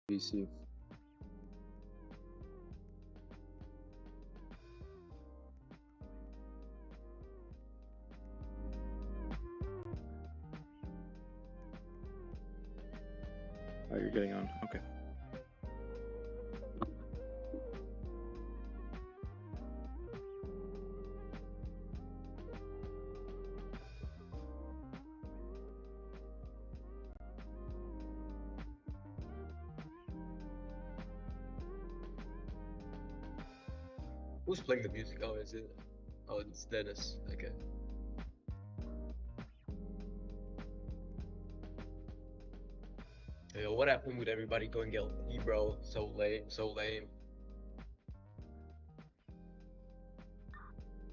PC. Oh, you're getting on. Okay. Who's playing the music? Oh, is it? Oh, it's Dennis. Okay. Yo, what happened with everybody going LP, bro? So lame, so lame.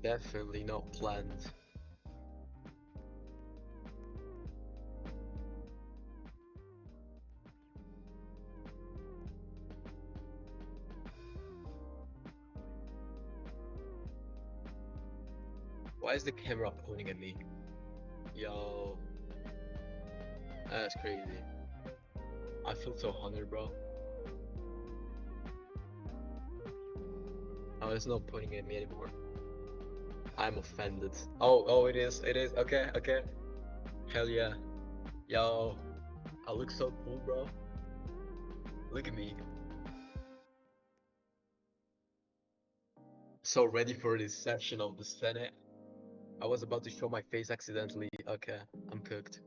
Definitely not planned. Why is the camera pointing at me? Yo, that's crazy. I feel so honored, bro. Oh, it's not pointing at me anymore. I'm offended. Oh, it is. It is. Okay, okay. Hell yeah. Yo, I look so cool, bro. Look at me. So ready for this session of the Senate. I was about to show my face accidentally. Okay, I'm cooked.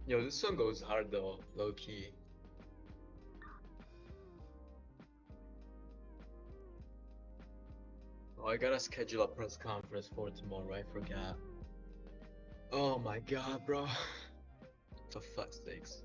Yo, this song goes hard though, low key. Oh, I gotta schedule a press conference for tomorrow. I forgot. Oh my god, bro. For fuck's sakes.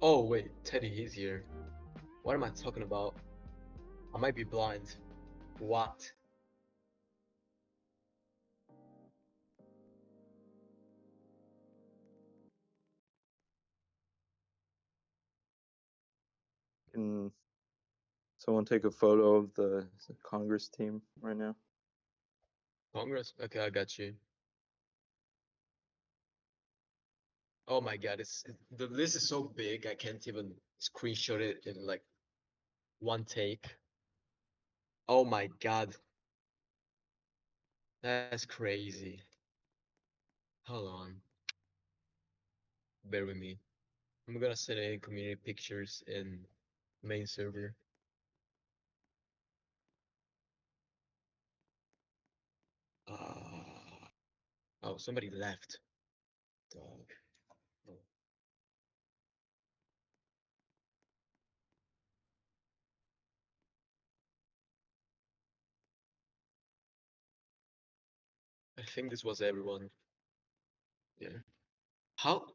Oh wait, Teddy, he's here. What am I talking about? I might be blind. What? Can someone take a photo of the Congress team right now? Congress? Okay, I got you. Oh my god, the list is so big I can't even screenshot it in like one take. Oh my god, that's crazy. Hold on, bear with me. I'm gonna send in community pictures in main server. Uh, oh, somebody left. Dog. Oh. I think this was everyone. Yeah. How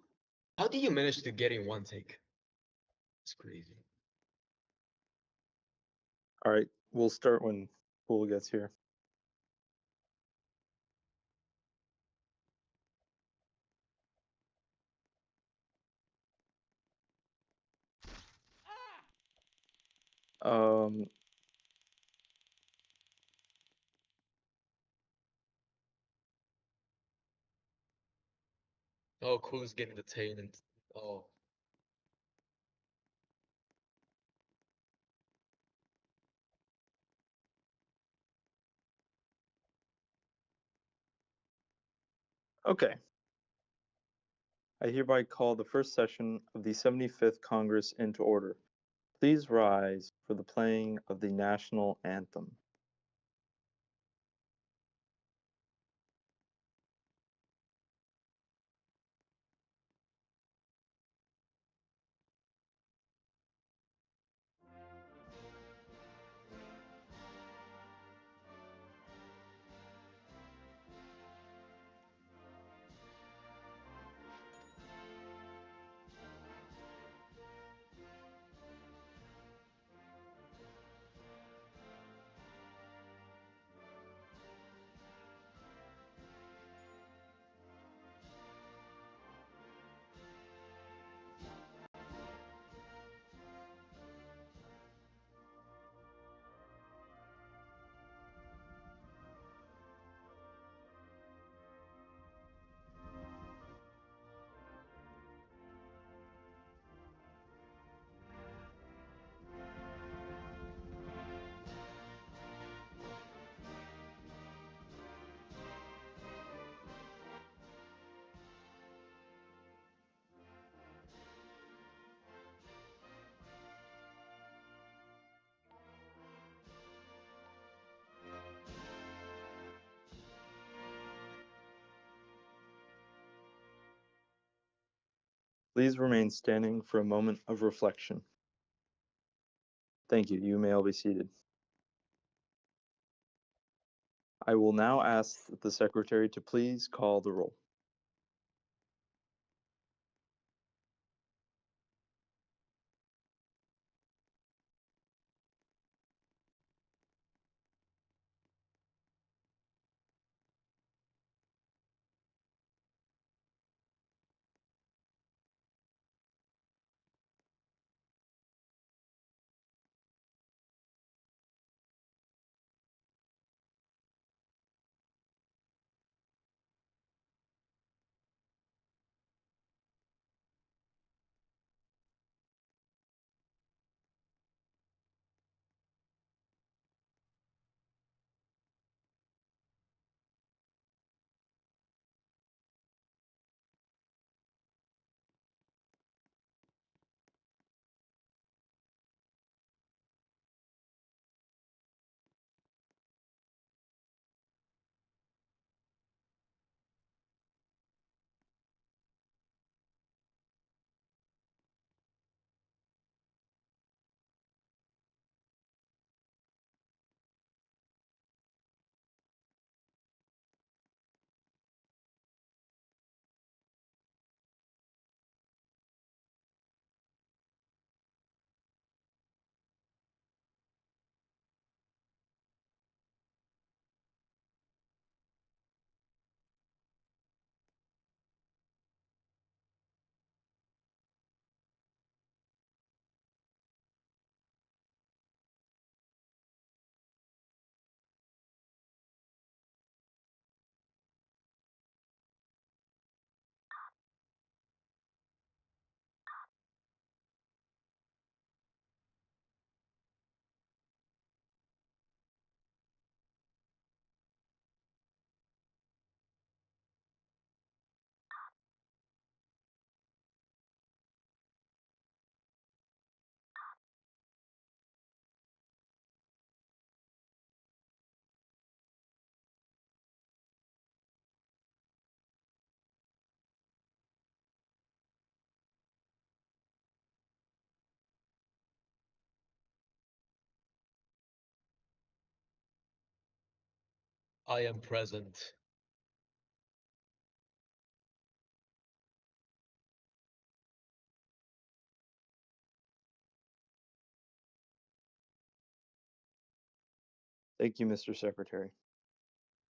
how did you manage to get in one take? It's crazy. All right, we'll start when Pool gets here. Um, Oh, Cool's getting detained and oh. okay. I hereby call the first session of the 75th Congress into order. Please rise for the playing of the national anthem. Please remain standing for a moment of reflection. Thank you. You may all be seated. I will now ask the secretary to please call the roll. I am present. Thank you, Mr. Secretary.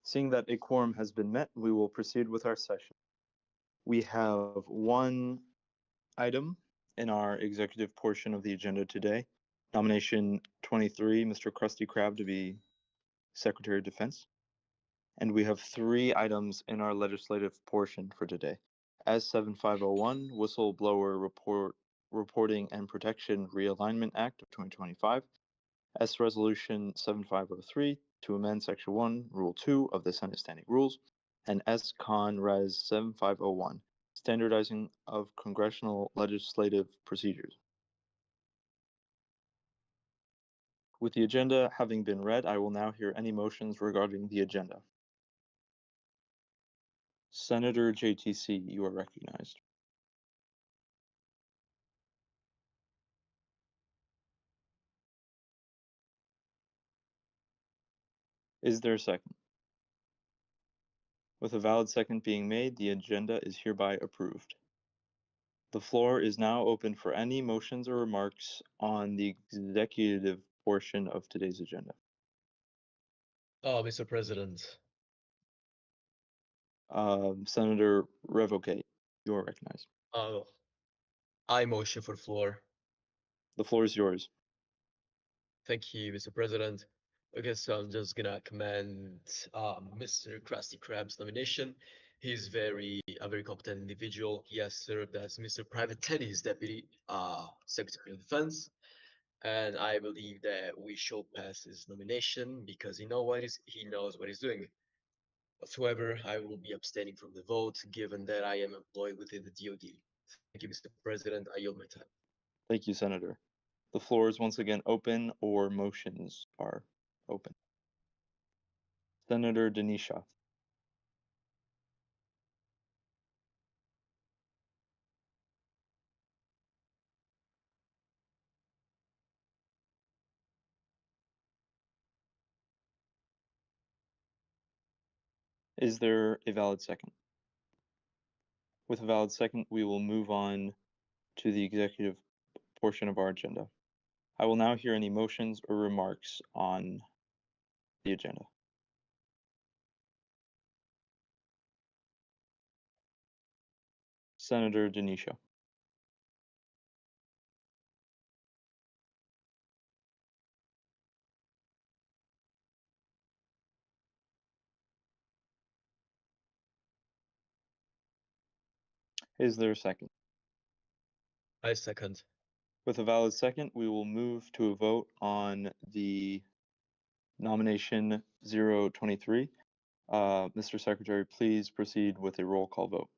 Seeing that a quorum has been met, we will proceed with our session. We have one item in our executive portion of the agenda today. Nomination 23, Mr. Krusty Krab to be Secretary of Defense. And we have three items in our legislative portion for today. S7501, Whistleblower Reporting and Protection Realignment Act of 2025. S Resolution 7503 to amend Section 1, Rule 2 of the Senate Standing Rules. And S Con Res 7501, Standardizing of Congressional Legislative Procedures. With the agenda having been read, I will now hear any motions regarding the agenda. Senator JTC, you are recognized. Is there a second? With a valid second being made, the agenda is hereby approved. The floor is now open for any motions or remarks on the executive portion of today's agenda. Oh, Mr. President. Senator Revocate, you are recognized. Oh, I motion for the floor. The floor is yours. Thank you, Mr. President. Okay, so I'm just gonna commend Mr. Krusty Krab's nomination. He's a very competent individual. He has served as Mr. Private Teddy's Deputy Secretary of Defense. And I believe that we should pass his nomination because he knows what he's doing. Whatsoever, I will be abstaining from the vote given that I am employed within the DoD. Thank you, Mr. President. I yield my time. Thank you, Senator. The floor is once again open, or motions are open. Senator Denisha. Is there a valid second? With a valid second, we will move on to the executive portion of our agenda. I will now hear any motions or remarks on the agenda. Senator Denisha. Is there a second? I second. With a valid second, we will move to a vote on the nomination 023. Mr. Secretary, please proceed with a roll call vote.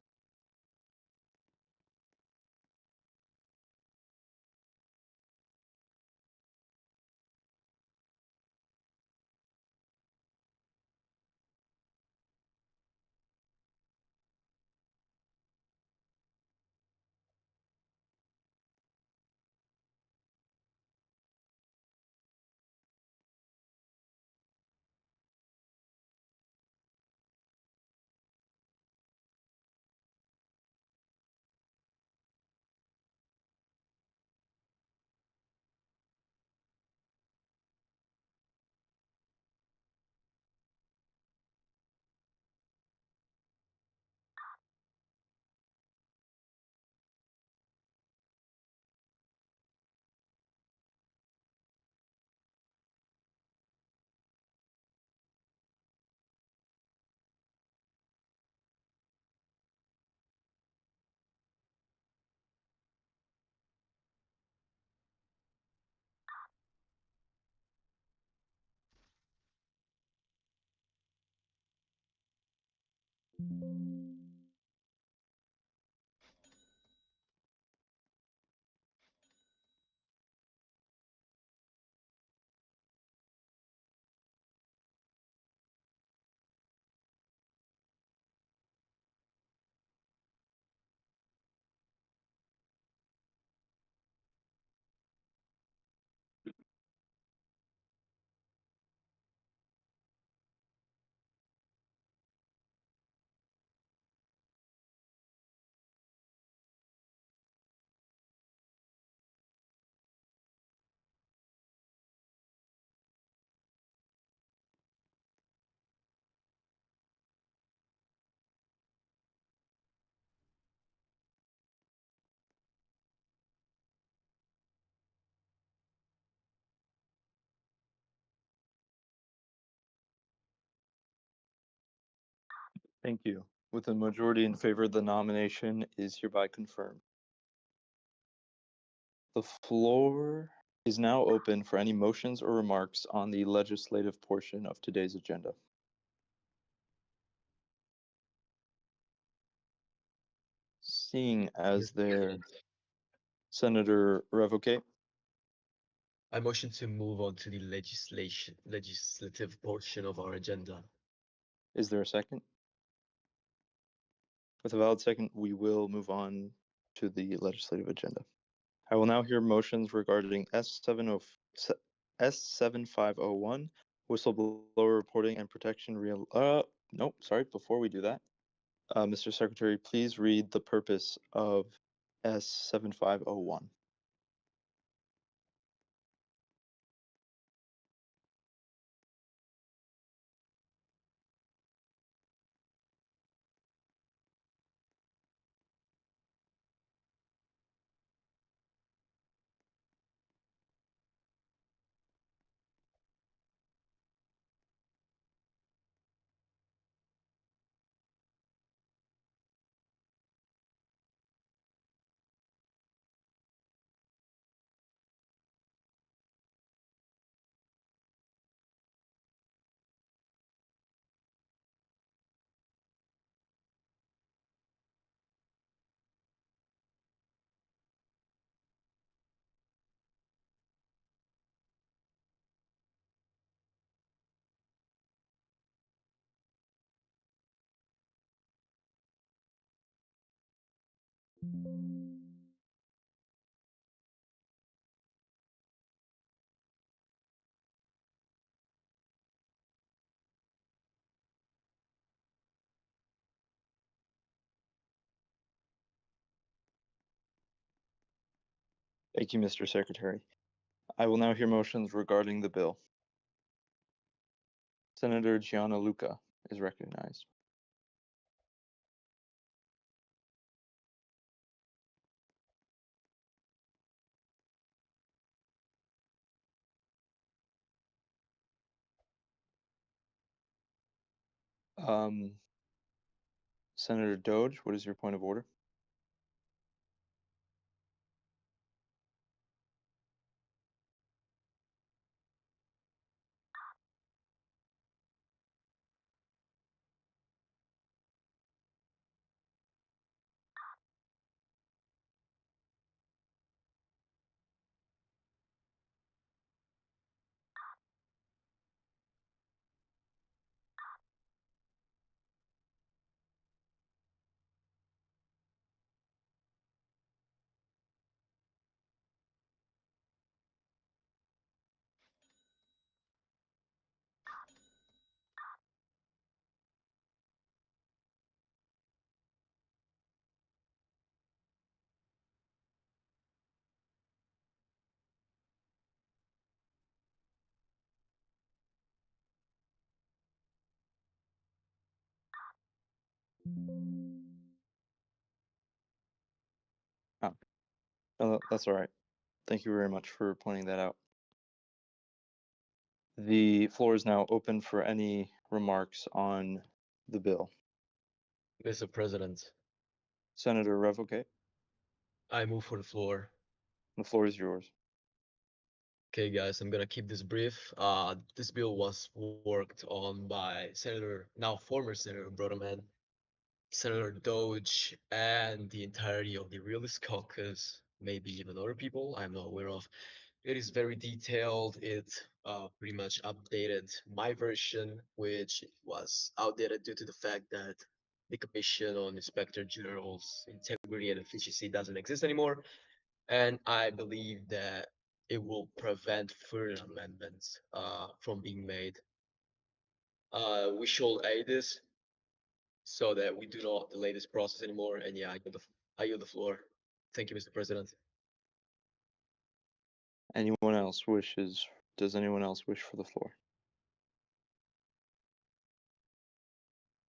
Thank you. With a majority in favor, the nomination is hereby confirmed. The floor is now open for any motions or remarks on the legislative portion of today's agenda. Seeing as Mr. there, President, Senator Revoque, I motion to move on to the legislative portion of our agenda. is there a second? With a valid second, we will move on to the legislative agenda. I will now hear motions regarding S7501, whistleblower reporting and protection nope, sorry, before we do that, Mr. Secretary, please read the purpose of S7501. Thank you, Mr. Secretary. I will now hear motions regarding the bill. Senator Gianluca is recognized. Senator Doge, what is your point of order? Oh, that's all right. Thank you very much for pointing that out. The floor is now open for any remarks on the bill. Mr. President, Senator Revoque, I move for the floor. the floor is yours. Okay, guys, I'm gonna keep this brief. This bill was worked on by now former Senator Broderman, Senator Doge, and the entirety of the Realist Caucus, maybe even other people I'm not aware of. It is very detailed. It pretty much updated my version, which was outdated due to the fact that the Commission on Inspector General's integrity and efficiency doesn't exist anymore. And I believe that it will prevent further amendments from being made. We should aid this so that we do not delay this process anymore. And yeah, I yield the floor. Thank you, Mr. President. Does anyone else wish for the floor?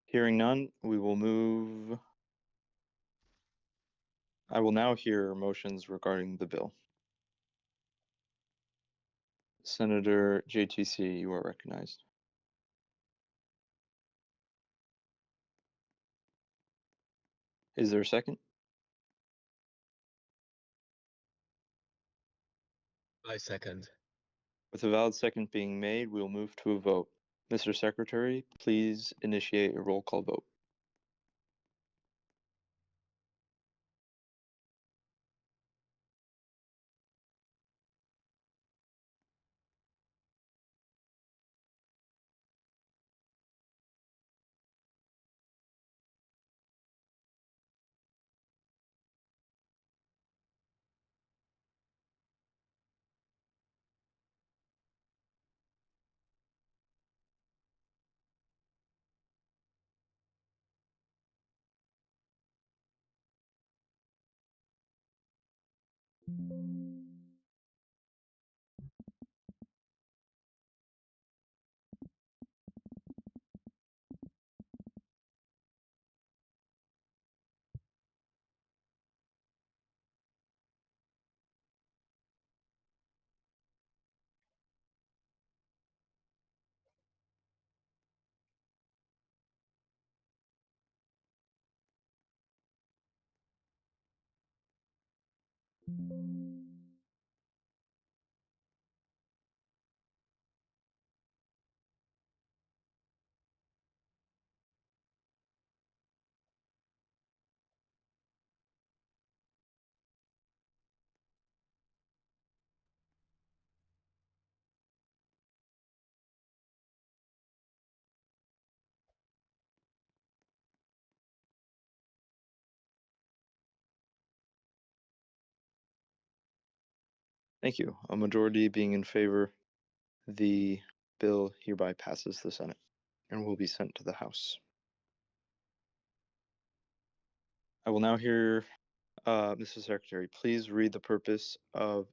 Hearing none, we will move. I will now hear motions regarding the bill. Senator JTC, you are recognized. Is there a second? I second. With a valid second being made, we'll move to a vote. Mr. Secretary, please initiate a roll call vote. Thank you. A majority being in favor, the bill hereby passes the Senate and will be sent to the House. I will now hear, Mr. Secretary, please read the purpose of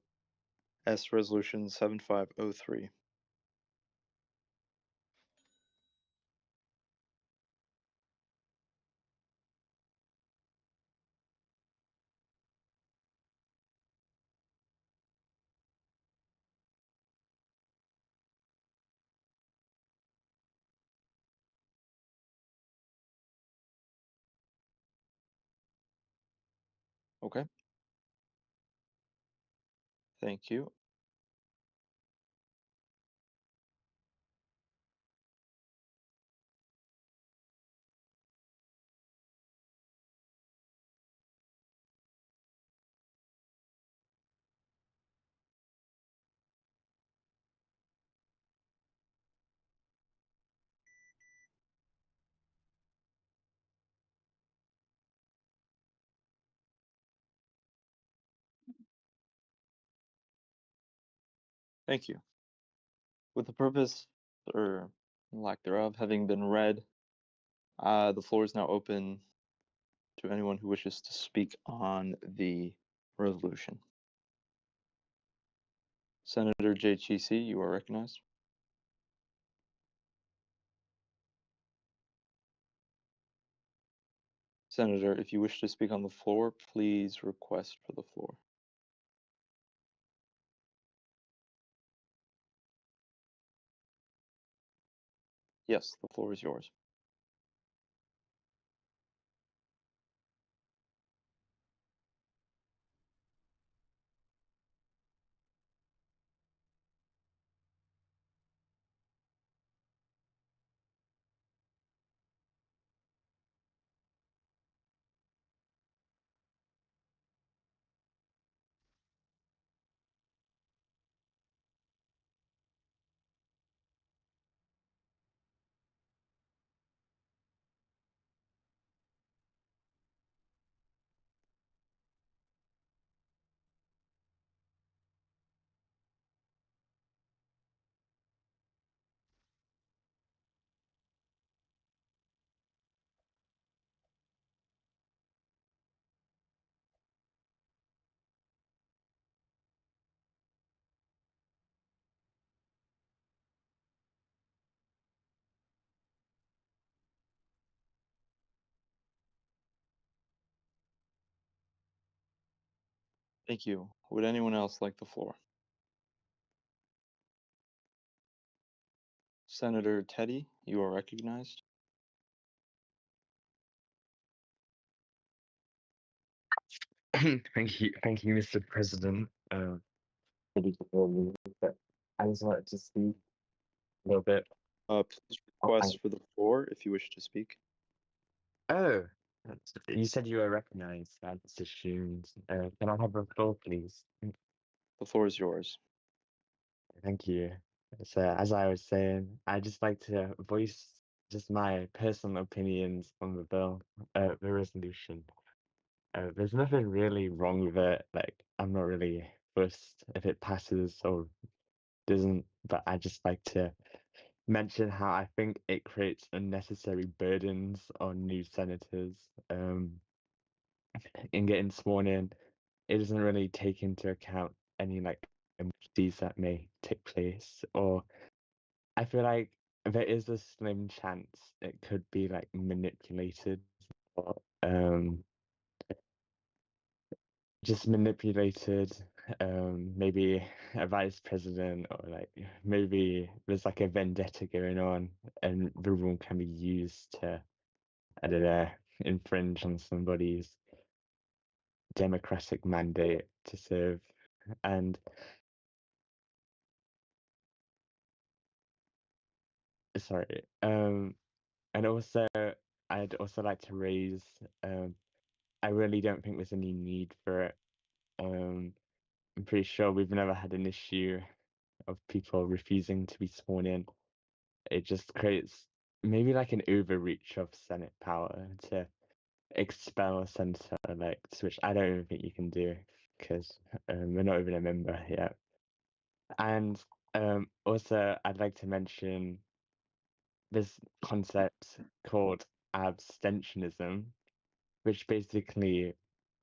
S Resolution 7503. Okay, thank you. Thank you. With the purpose, or lack thereof, having been read, the floor is now open to anyone who wishes to speak on the resolution. Senator Jay Cheesy, you are recognized. Senator, if you wish to speak on the floor, please request for the floor. Yes, the floor is yours. Thank you. Would anyone else like the floor? Senator Teddy, you are recognized. thank you, Mr. President. Maybe before me, but I just wanted to speak a little bit. Please Oh, request for the floor if you wish to speak. oh, you said you were recognized. I just assumed. Can I have the floor, please? The floor is yours. Thank you. So, as I was saying, I just like to voice just my personal opinions on the bill, the resolution. There's nothing really wrong with it. Like, I'm not really fussed if it passes or doesn't, but I just like to mention how I think it creates unnecessary burdens on new senators in getting sworn in. It doesn't really take into account any like emergencies that may take place, or I feel like there is a slim chance it could be like manipulated or just manipulated. Maybe a vice president, or like maybe there's like a vendetta going on, and the rule can be used to, I don't know, infringe on somebody's democratic mandate to serve. And sorry, and also I'd also like to raise, I really don't think there's any need for it. I'm pretty sure we've never had an issue of people refusing to be sworn in. It just creates maybe like an overreach of Senate power to expel a senator elect, which I don't even think you can do because we're not even a member yet. And also, I'd like to mention this concept called abstentionism, which basically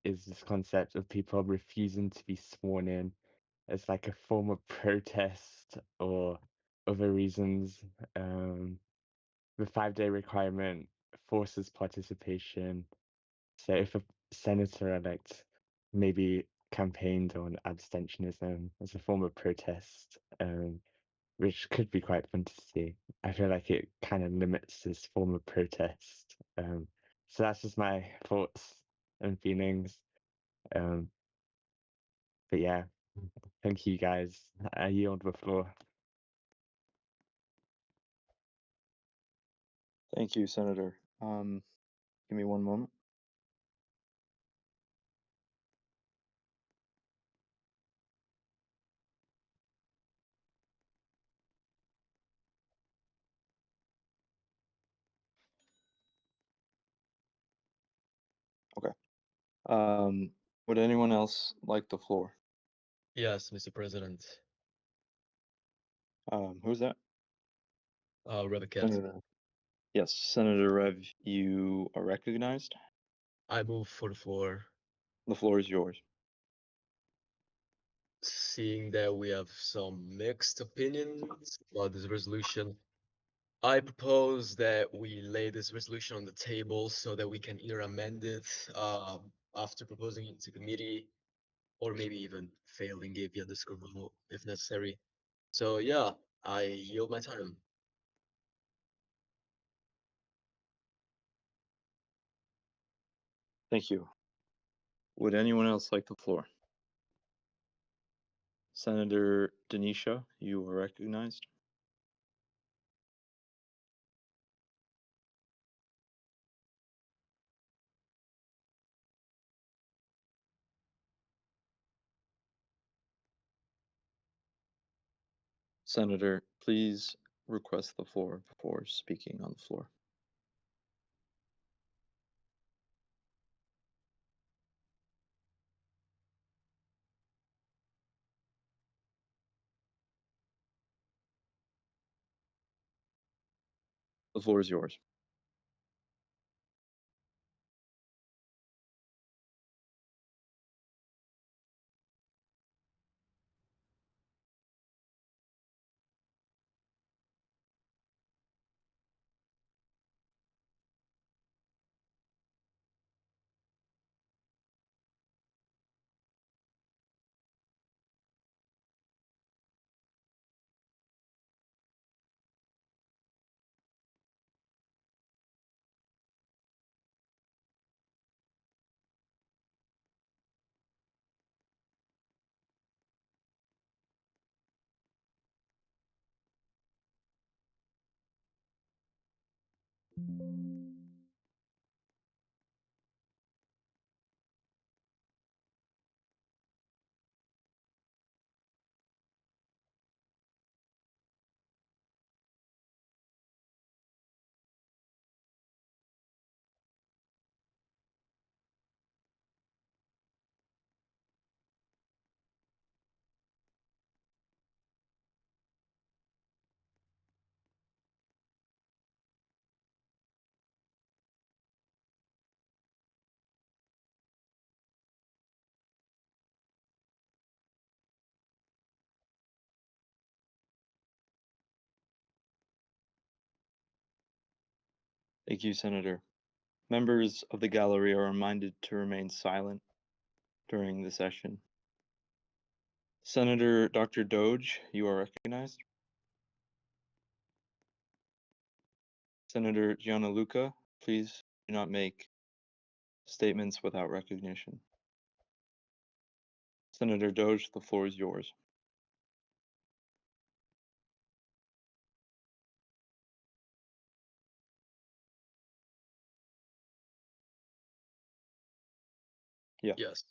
is this concept of people refusing to be sworn in as like a form of protest or other reasons. The 5-day requirement forces participation. So if a senator elect maybe campaigned on abstentionism as a form of protest, which could be quite fun to see, I feel like it kind of limits this form of protest. So that's just my thoughts and feelings. Um, but yeah, thank you guys. I yield the floor. Thank you, Senator. Give me one moment. Okay. Would anyone else like the floor? Yes, Mr. President. Who's that? Rebecca. Senator. Yes, Senator Rev, you are recognized. I move for the floor. The floor is yours. Seeing that we have some mixed opinions about this resolution, I propose that we lay this resolution on the table so that we can either amend it after proposing it to committee, or maybe even failing give you a disapproval if necessary. So yeah, I yield my time. Thank you. Would anyone else like the floor? Senator Denisha, you are recognized. Senator, please request the floor before speaking on the floor. The floor is yours. Thank you, Senator. Members of the gallery are reminded to remain silent during the session. Senator Dr. Doge, you are recognized. Senator Gianluca, please do not make statements without recognition. Senator Doge, the floor is yours. Yeah. Yes.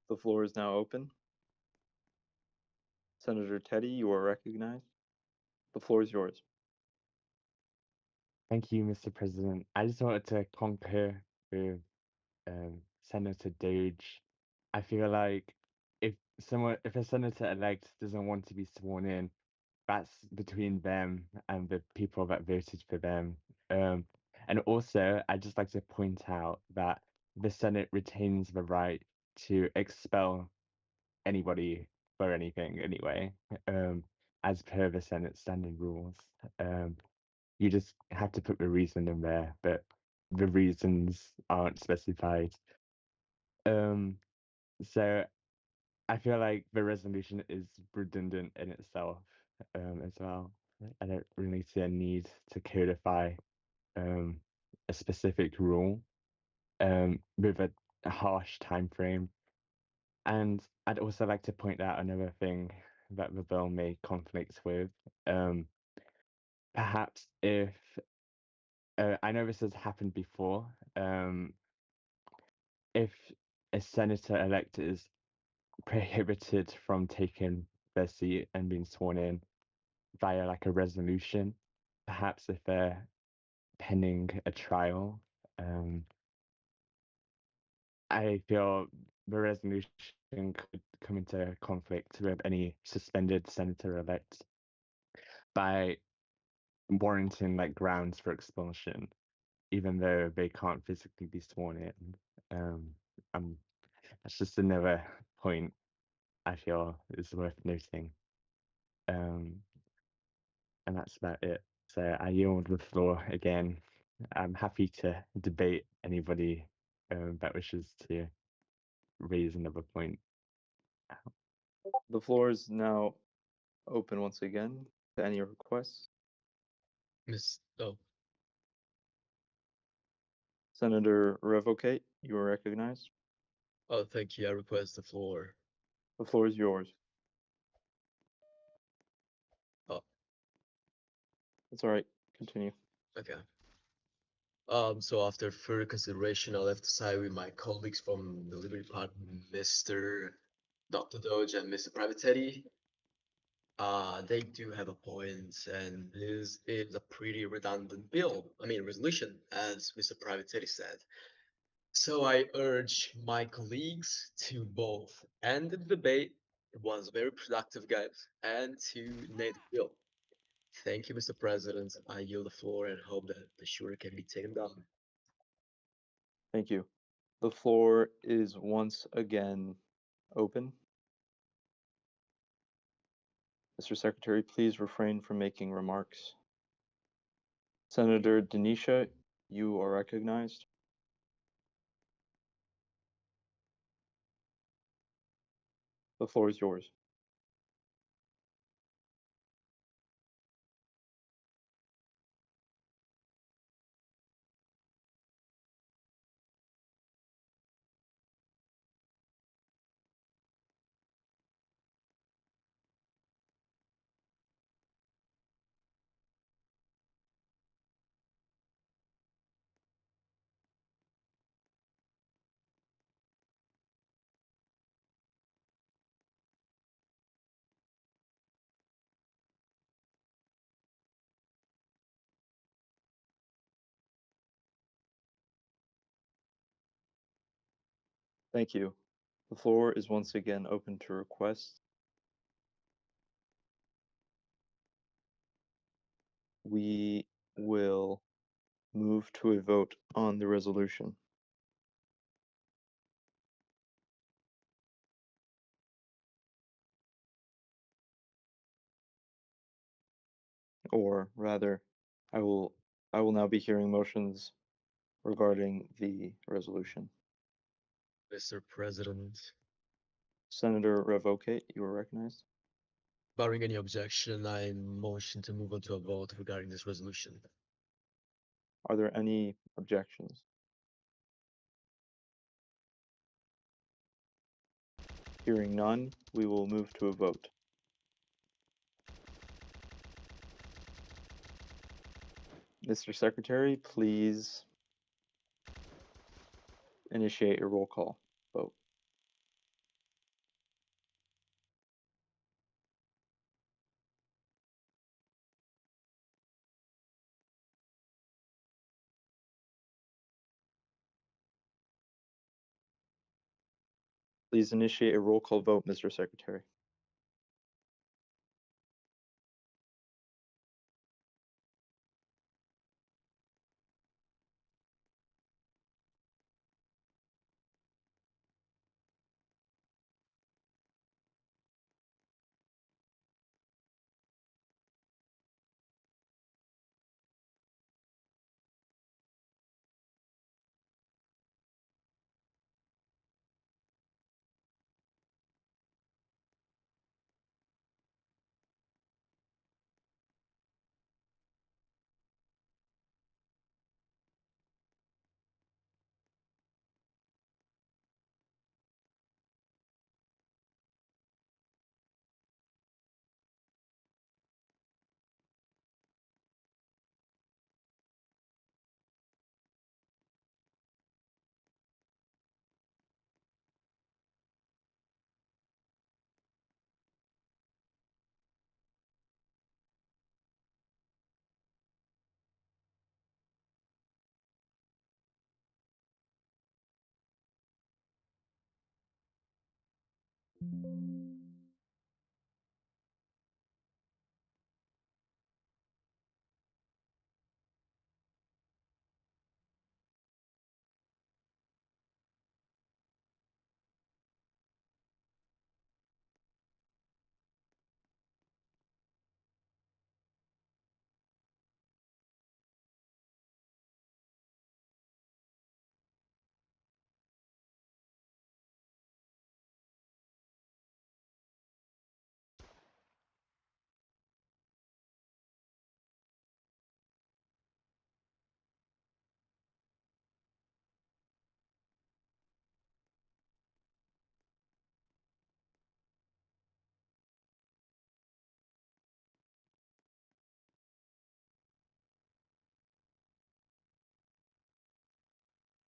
The floor is now open. Senator Teddy, you are recognized. The floor is yours. Thank you, Mr. President. I just wanted to concur with Senator Doge. I feel like if a senator-elect doesn't want to be sworn in, that's between them and the people that voted for them. And also, I'd just like to point out that the Senate retains the right to expel anybody for anything anyway, as per the Senate standing rules. You just have to put the reason in there, but the reasons aren't specified. So I feel like the resolution is redundant in itself, as well. I don't really see a need to codify a specific rule with a harsh time frame. And I'd also like to point out another thing that the bill may conflict with. Perhaps if I know this has happened before, if a senator-elect is prohibited from taking their seat and being sworn in via like a resolution, perhaps if they're pending a trial, I feel the resolution could come into conflict with any suspended senator-elect by warranting like grounds for expulsion, even though they can't physically be sworn in. That's just another point I feel is worth noting. And that's about it. So I yield the floor again. I'm happy to debate anybody that wishes to raise another point. The floor is now open once again to any requests. Oh, Senator Revocate, you are recognized. oh, thank you. I request the floor. The floor is yours. Oh, That's all right. Continue. okay. So after further consideration, I'll have to side with my colleagues from the Liberty Party, Mr. Dr. Doge and Mr. Private Teddy. They do have a point, and this is a pretty redundant resolution, as Mr. Private Teddy said. So I urge my colleagues to both end the debate It was very productive, guys. And to Nate Will. Thank you, Mr. President. I yield the floor and hope that the shooter can be taken down. Thank you. The floor is once again open. Mr. Secretary, please refrain from making remarks. Senator Denisha, you are recognized. The floor is yours. Thank you. The floor is once again open to requests. We will move to a vote on the resolution. Or rather, I will now be hearing motions regarding the resolution. Mr. President, Senator Revoke, you are recognized. barring any objection, I motion to move on to a vote regarding this resolution. Are there any objections? Hearing none, we will move to a vote. Mr. Secretary, please initiate a roll call vote. Please initiate a roll call vote, Mr. Secretary.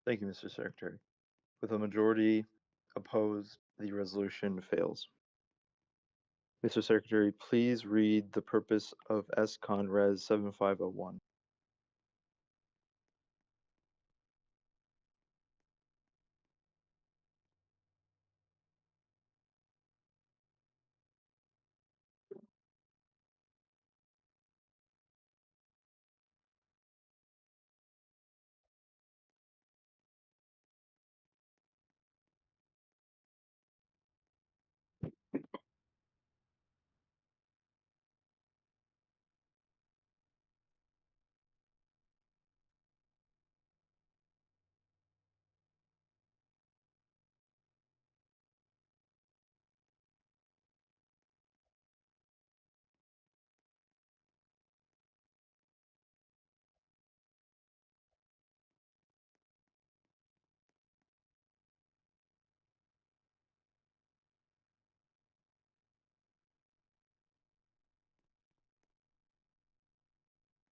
Thank you, Mr. Secretary. With a majority opposed, the resolution fails. Mr. Secretary, please read the purpose of S-Con Res 7501.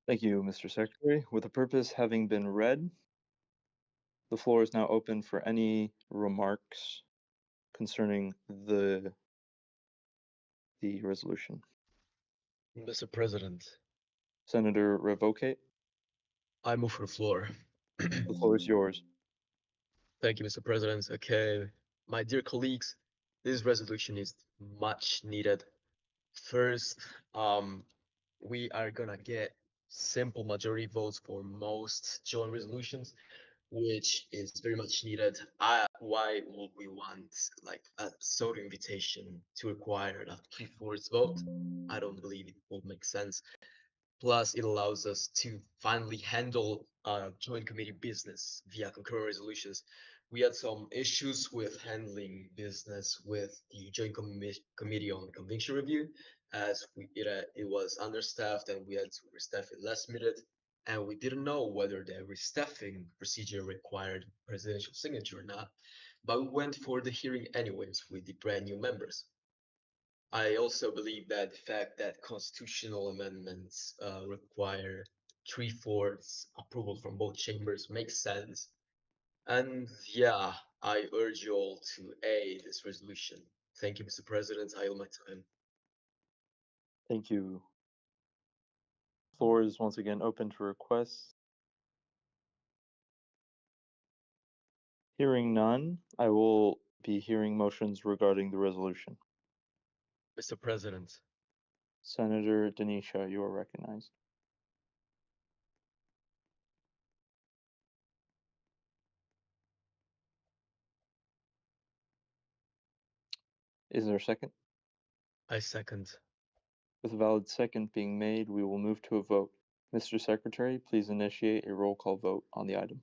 Thank you, Mr. Secretary. With the purpose having been read, the floor is now open for any remarks concerning the resolution. Mr. President, Senator Revocate, I move for the floor. the floor is yours. Thank you, Mr. President. Okay, my dear colleagues, this resolution is much needed. First, we are gonna get simple majority votes for most joint resolutions, which is very much needed. Why would we want like a sort of invitation to require a three-fourths vote? I don't believe it will make sense. Plus, it allows us to finally handle joint committee business via concurrent resolutions. We had some issues with handling business with the committee on conviction review, as it was understaffed and we had to restaff it last minute, and we didn't know whether the restaffing procedure required presidential signature or not. But we went for the hearing anyways with the brand new members. I also believe that the fact that constitutional amendments require three-fourths approval from both chambers makes sense. And yeah, I urge you all to aid this resolution. Thank you, Mr. President. I yield my time. Thank you. Floor is once again open to requests. Hearing none, I will be hearing motions regarding the resolution. Mr. President, Senator Denisha, you are recognized. Is there a second? I second. With a valid second being made, we will move to a vote. Mr. Secretary, please initiate a roll call vote on the item.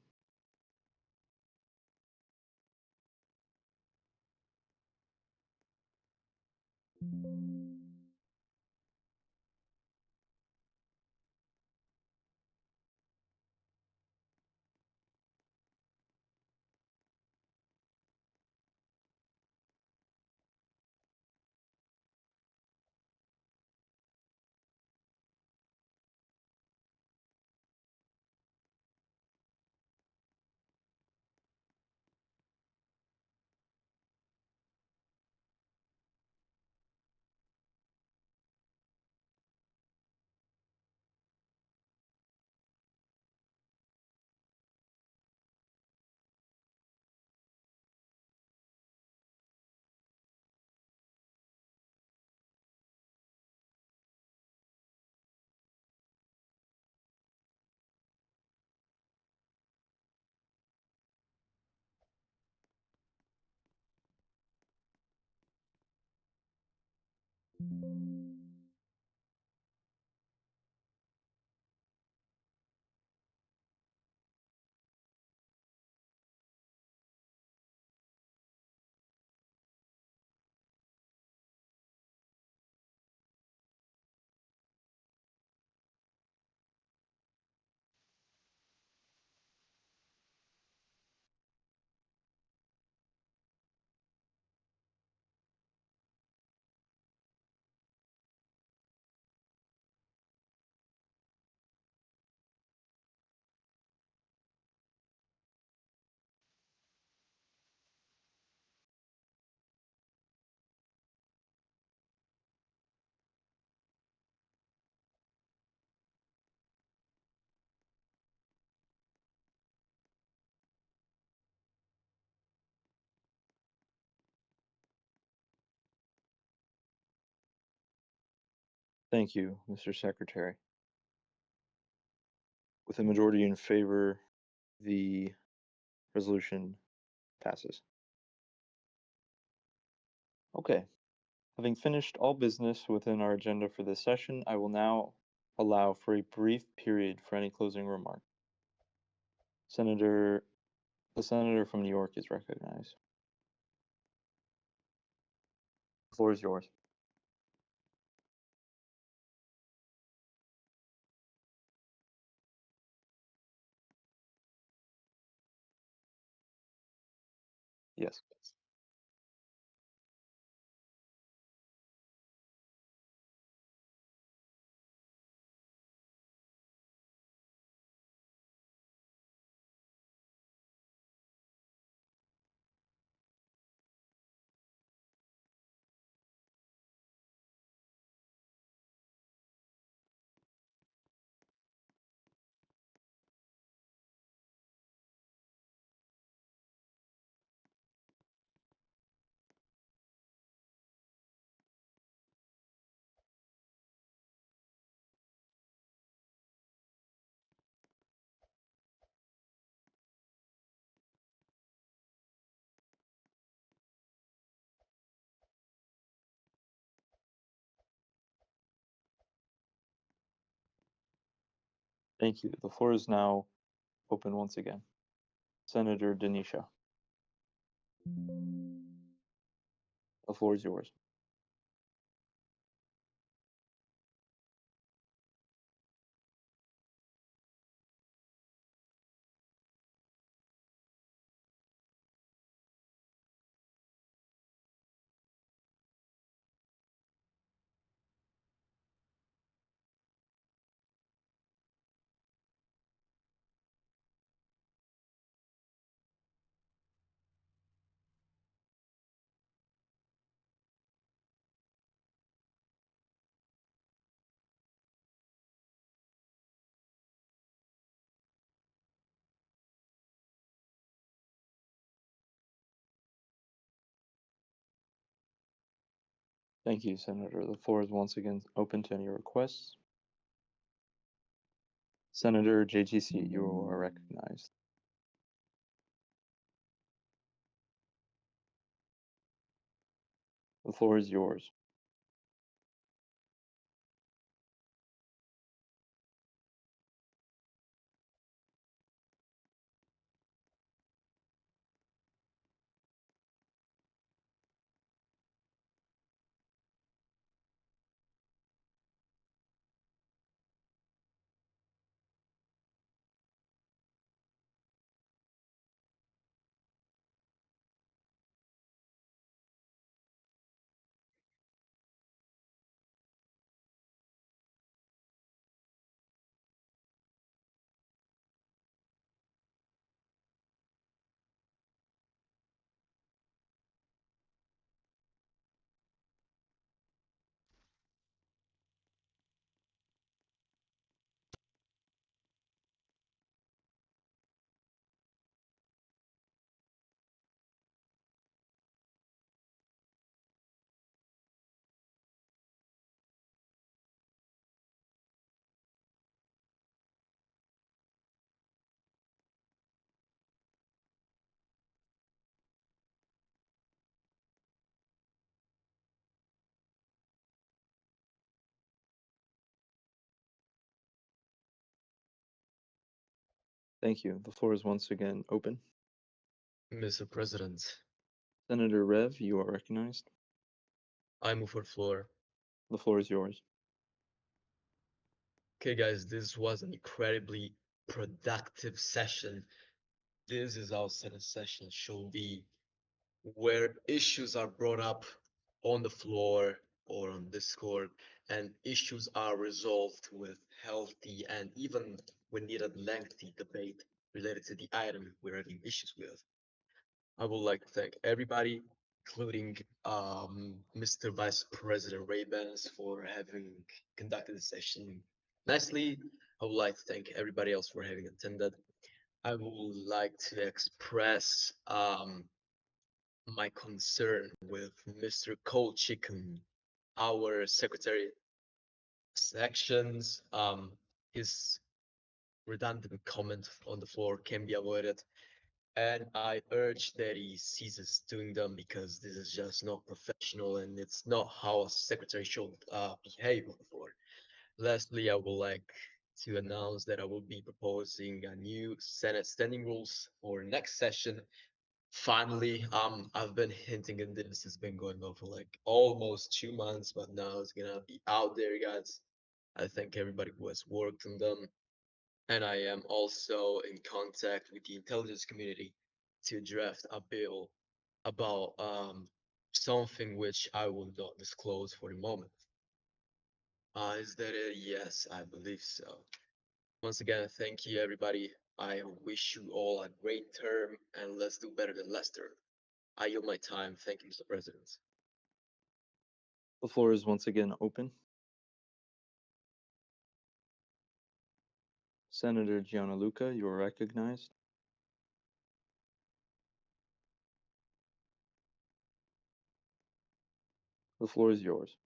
Thank you, Mr. Secretary. With a majority in favor, the resolution passes. Okay. Having finished all business within our agenda for this session, I will now allow for a brief period for any closing remarks. The senator from New York is recognized. The floor is yours. Yes. Thank you. The floor is now open once again. Senator Denisha. The floor is yours. Thank you, Senator. The floor is once again open to any requests. Senator JTC, you are recognized. The floor is yours. Thank you. The floor is once again open. Mr. President, Senator Rev, you are recognized. I move for floor. The floor is yours. Okay, guys, this was an incredibly productive session. This is how Senate session should be, where issues are brought up on the floor or on Discord, and issues are resolved with healthy and even when needed lengthy debate related to the item we're having issues with. I would like to thank everybody, including Mr. Vice President Ray-Bans for having conducted the session nicely. I would like to thank everybody else for having attended. I would like to express my concern with Mr. Cold Chicken, our secretary sections. His redundant comment on the floor can be avoided, and I urge that he ceases doing them because this is just not professional and it's not how a secretary should behave on the floor. Lastly, I would like to announce that I will be proposing a new Senate standing rules for next session. Finally, I've been hinting at this. It's been going on for like almost 2 months, but now it's gonna be out there, guys. I thank everybody who has worked on them, and I am also in contact with the intelligence community to draft a bill about something which I will not disclose for the moment. Is that it? Yes, I believe so. Once again, thank you, everybody. I wish you all a great term, and let's do better than last term. I yield my time. Thank you, Mr. President. The floor is once again open. Senator Gianluca, you are recognized. The floor is yours.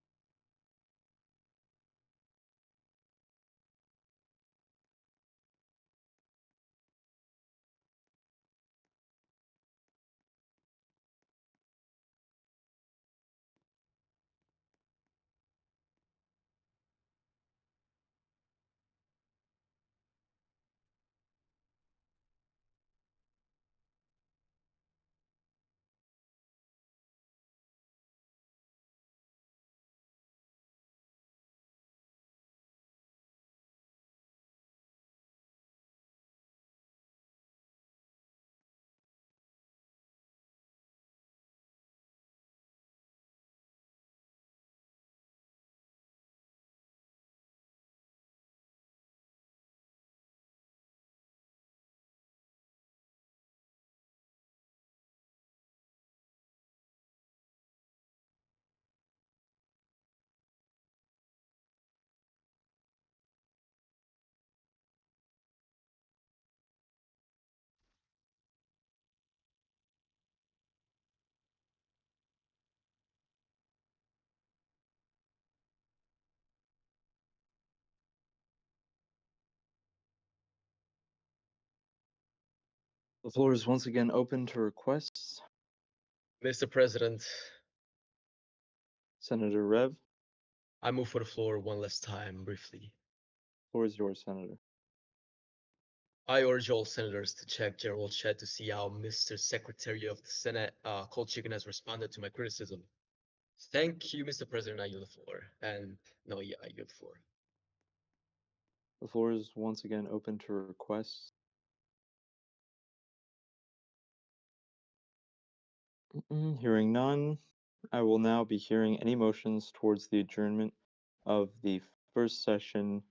The floor is once again open to requests. Mr. President, Senator Rev, I move for the floor one last time, briefly. floor is yours, Senator. I urge all senators to check general chat to see how Mr. Secretary of the Senate, Cold Chicken, has responded to my criticism. Thank you, Mr. President. I yield the floor. And no, yeah, I yield the floor. The floor is once again open to requests. Hearing none, I will now be hearing any motions towards the adjournment of the first session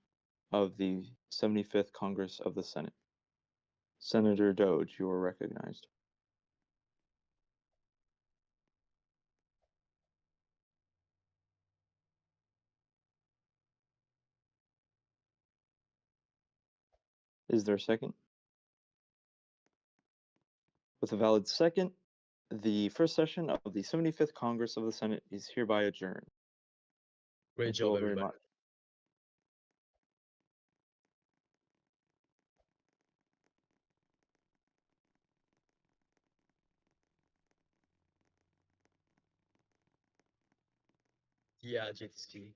of the 75th Congress of the Senate. Senator Doge, you are recognized. Is there a second? With a valid second, the first session of the 75th Congress of the Senate is hereby adjourned. Great Thank you all job, very everybody. much. Yeah, JTC.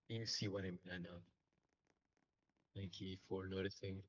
You see what I mean, I know. Thank you for noticing.